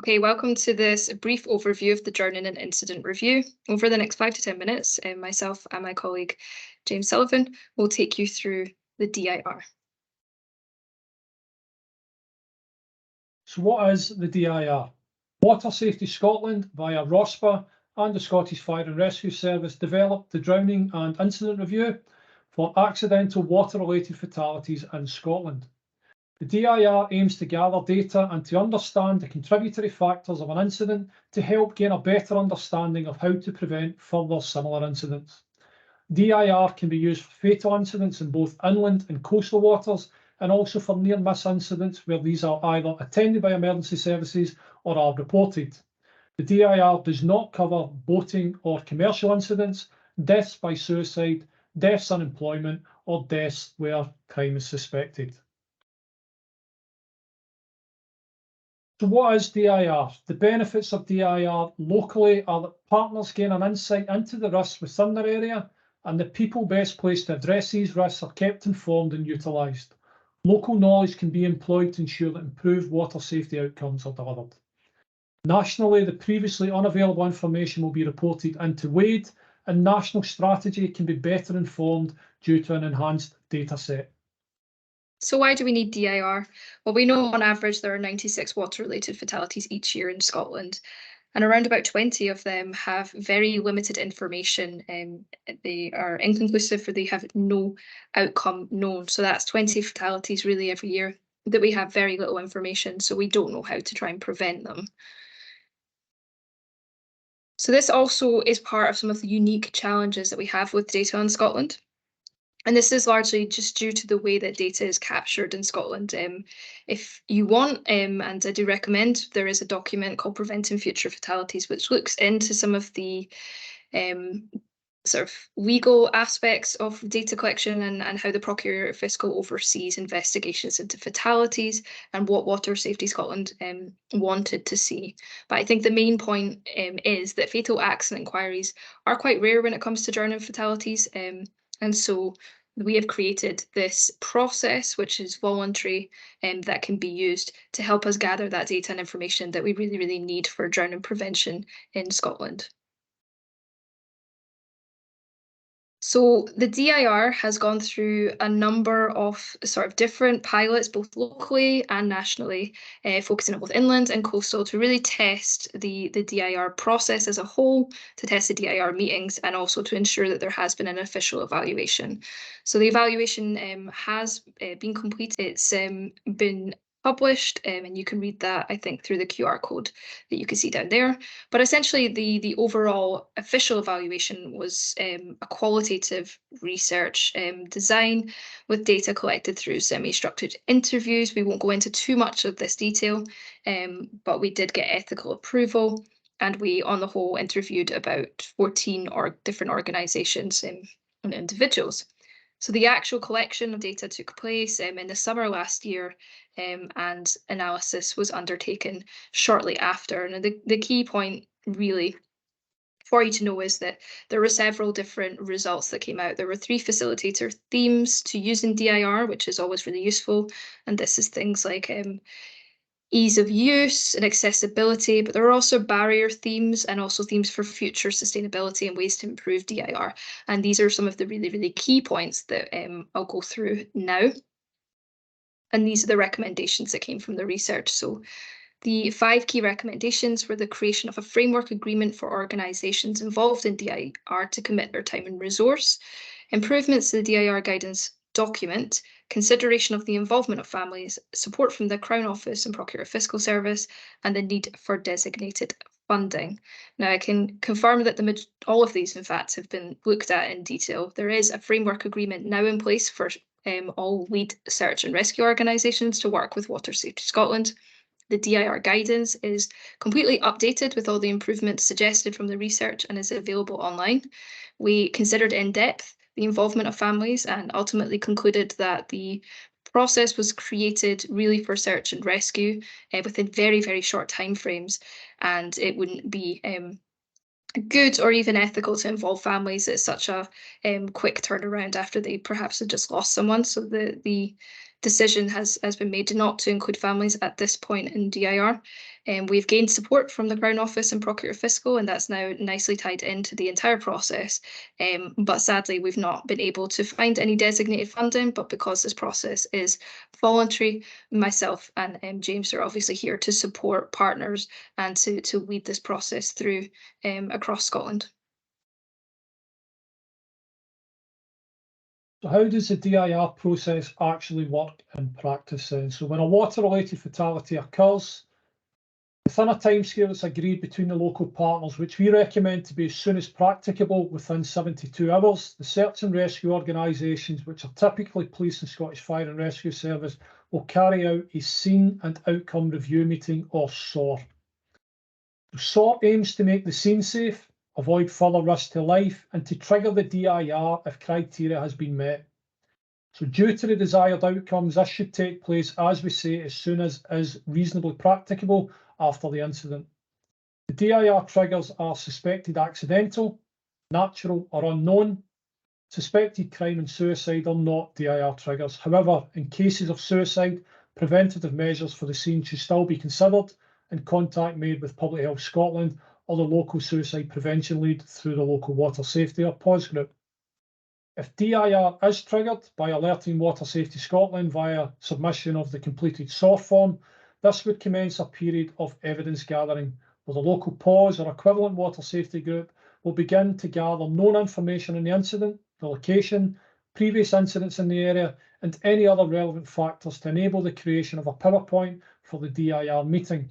Okay, welcome to this brief overview of the Drowning and Incident Review. Over the next 5 to 10 minutes, myself and my colleague James Sullivan will take you through the DIR. So what is the DIR? Water Safety Scotland via ROSPA and the Scottish Fire and Rescue Service developed the Drowning and Incident Review for accidental water-related fatalities in Scotland. The DIR aims to gather data and to understand the contributory factors of an incident to help gain a better understanding of how to prevent further similar incidents. DIR can be used for fatal incidents in both inland and coastal waters, and also for near-miss incidents where these are either attended by emergency services or are reported. The DIR does not cover boating or commercial incidents, deaths by suicide, deaths in employment, or deaths where crime is suspected. So what is DIR? The benefits of DIR locally are that partners gain an insight into the risks within their area, and the people best placed to address these risks are kept informed and utilised. Local knowledge can be employed to ensure that improved water safety outcomes are delivered. Nationally, the previously unavailable information will be reported into WADE, and national strategy can be better informed due to an enhanced data set. So why do we need DIR? Well, we know on average there are 96 water-related fatalities each year in Scotland, and around about 20 of them have very limited information. They are inconclusive, or they have no outcome known. So that's 20 fatalities really every year that we have very little information, so we don't know how to try and prevent them. So this also is part of some of the unique challenges that we have with data in Scotland. And this is largely just due to the way that data is captured in Scotland. If you want, and I do recommend, there is a document called Preventing Future Fatalities, which looks into some of the sort of legal aspects of data collection and how the Procurator Fiscal oversees investigations into fatalities and what Water Safety Scotland wanted to see. But I think the main point is that fatal accident inquiries are quite rare when it comes to drowning fatalities. And so we have created this process, which is voluntary, and that can be used to help us gather that data and information that we really, really need for drowning prevention in Scotland. So the DIR has gone through a number of sort of different pilots, both locally and nationally, focusing on both inland and coastal, to really test the DIR process as a whole, to test the DIR meetings, and also to ensure that there has been an official evaluation. So the evaluation has been completed. It's been published, and you can read that, I think, through the QR code that you can see down there. But essentially, the overall official evaluation was a qualitative research design with data collected through semi-structured interviews. We won't go into too much of this detail, but we did get ethical approval, and we, on the whole, interviewed about 14 different organisations and individuals. So the actual collection of data took place in the summer last year, and analysis was undertaken shortly after. And the key point really for you to know is that there were several different results that came out. There were 3 facilitator themes to use in DIR, which is always really useful. And this is things like ease of use and accessibility, but there are also barrier themes and also themes for future sustainability and ways to improve DIR. And these are some of the really, really key points that I'll go through now. And these are the recommendations that came from the research. So the 5 key recommendations were the creation of a framework agreement for organisations involved in DIR to commit their time and resource, improvements to the DIR guidance document, consideration of the involvement of families, support from the Crown Office and Procurator Fiscal Service, and the need for designated funding. Now, I can confirm that all of these, in fact, have been looked at in detail. There is a framework agreement now in place for all lead search and rescue organisations to work with Water Safety Scotland. The DIR guidance is completely updated with all the improvements suggested from the research and is available online. We considered in depth the involvement of families and ultimately concluded that the process was created really for search and rescue within very, very short timeframes, and it wouldn't be good or even ethical to involve families at such a quick turnaround after they perhaps had just lost someone. So the decision has been made not to include families at this point in DIR. We've gained support from the Crown Office and Procurator Fiscal, and that's now nicely tied into the entire process. But sadly, we've not been able to find any designated funding, but because this process is voluntary, myself and James are obviously here to support partners and to lead this process through across Scotland. So how does the DIR process actually work in practice then? So when a water-related fatality occurs, within a timescale that's agreed between the local partners, which we recommend to be as soon as practicable within 72 hours, the search and rescue organisations, which are typically Police and Scottish Fire and Rescue Service, will carry out a Scene and Outcome Review Meeting, or SOR. The SOR aims to make the scene safe, avoid further risk to life, and to trigger the DIR if criteria has been met. So due to the desired outcomes, this should take place, as we say, as soon as is reasonably practicable after the incident. The DIR triggers are suspected accidental, natural or unknown. Suspected crime and suicide are not DIR triggers. However, in cases of suicide, preventative measures for the scene should still be considered and contact made with Public Health Scotland or the local suicide prevention lead through the local water safety or PAWS group. If DIR is triggered by alerting Water Safety Scotland via submission of the completed SOR form, this would commence a period of evidence gathering, where the local PAWS or equivalent water safety group will begin to gather known information on the incident, the location, previous incidents in the area, and any other relevant factors to enable the creation of a PowerPoint for the DIR meeting.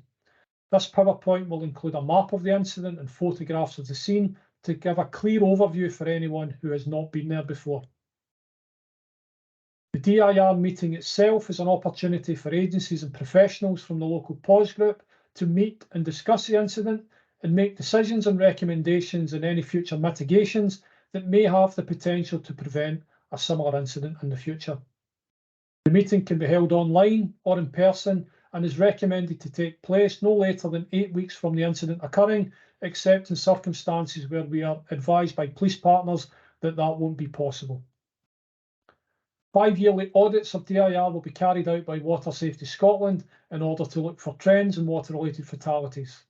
This PowerPoint will include a map of the incident and photographs of the scene to give a clear overview for anyone who has not been there before. The DIR meeting itself is an opportunity for agencies and professionals from the local PAWS group to meet and discuss the incident and make decisions and recommendations on any future mitigations that may have the potential to prevent a similar incident in the future. The meeting can be held online or in person and is recommended to take place no later than 8 weeks from the incident occurring, except in circumstances where we are advised by police partners that that won't be possible. 5-yearly audits of DIR will be carried out by Water Safety Scotland in order to look for trends in water-related fatalities.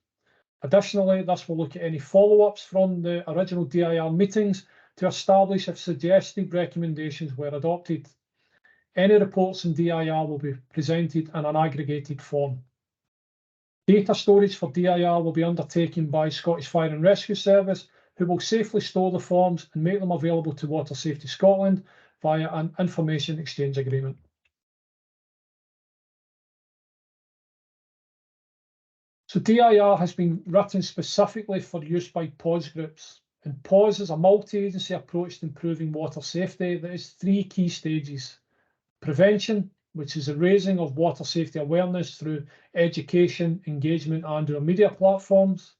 Additionally, this will look at any follow-ups from the original DIR meetings to establish if suggested recommendations were adopted. Any reports in DIR will be presented in an aggregated form. Data storage for DIR will be undertaken by Scottish Fire and Rescue Service, who will safely store the forms and make them available to Water Safety Scotland via an information exchange agreement. So DIR has been written specifically for use by PAWS groups, and PAWS is a multi-agency approach to improving water safety that has 3 key stages. Prevention, which is the raising of water safety awareness through education, engagement and our media platforms.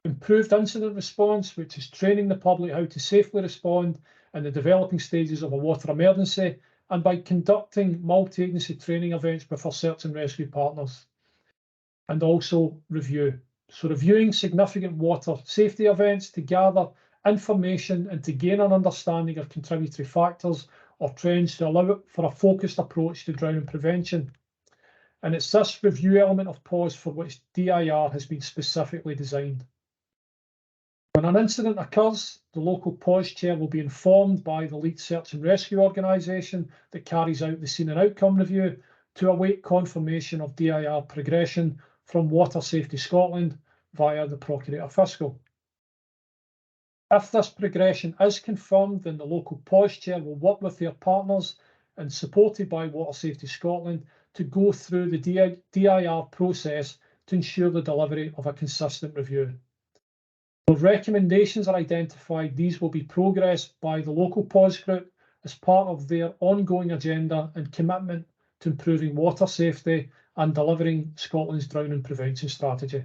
Improved incident response, which is training the public how to safely respond in the developing stages of a water emergency and by conducting multi-agency training events with our search and rescue partners. And also review. So reviewing significant water safety events to gather information and to gain an understanding of contributory factors or trends to allow for a focused approach to drowning prevention. And it's this review element of PAWS for which DIR has been specifically designed. When an incident occurs, the local PAWS chair will be informed by the lead search and rescue organisation that carries out the scene and outcome review to await confirmation of DIR progression from Water Safety Scotland via the Procurator Fiscal. If this progression is confirmed, then the local PAWS chair will work with their partners and supported by Water Safety Scotland to go through the DIR process to ensure the delivery of a consistent review. When recommendations are identified, these will be progressed by the local PAWS group as part of their ongoing agenda and commitment to improving water safety and delivering Scotland's drowning prevention strategy.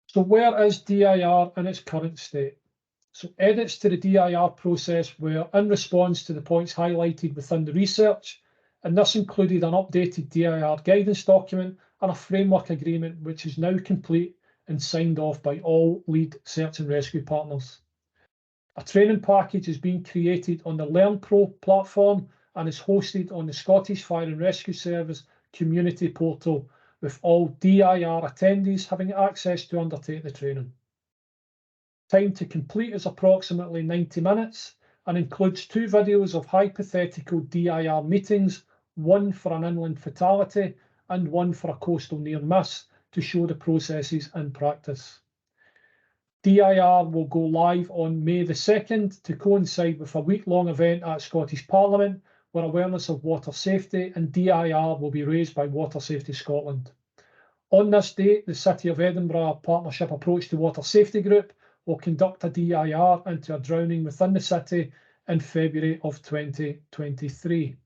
So where is DIR in its current state? So edits to the DIR process were in response to the points highlighted within the research, and this included an updated DIR guidance document and a framework agreement which is now complete and signed off by all lead search and rescue partners. A training package is being created on the LearnPro platform and is hosted on the Scottish Fire and Rescue Service community portal, with all DIR attendees having access to undertake the training. Time to complete is approximately 90 minutes and includes 2 videos of hypothetical DIR meetings, one for an inland fatality and one for a coastal near miss, to show the processes in practice. DIR will go live on May the 2nd to coincide with a week-long event at Scottish Parliament, where awareness of water safety and DIR will be raised by Water Safety Scotland. On this date, the City of Edinburgh Partnership Approach to Water Safety Group will conduct a DIR into a drowning within the city in February of 2023.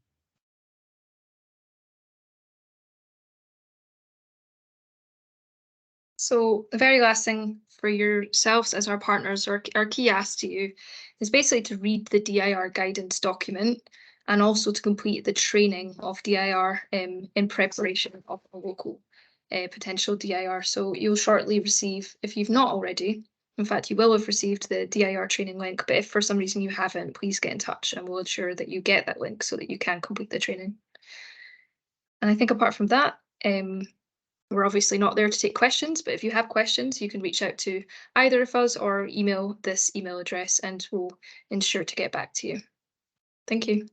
So the very last thing for yourselves as our partners, or our key ask to you, is basically to read the DIR guidance document and also to complete the training of DIR in preparation of a local potential DIR. So you'll shortly receive, if you've not already, in fact, you will have received the DIR training link, but if for some reason you haven't, please get in touch and we'll ensure that you get that link so that you can complete the training. And I think apart from that, we're obviously not there to take questions, but if you have questions, you can reach out to either of us or email this email address and we'll ensure to get back to you. Thank you.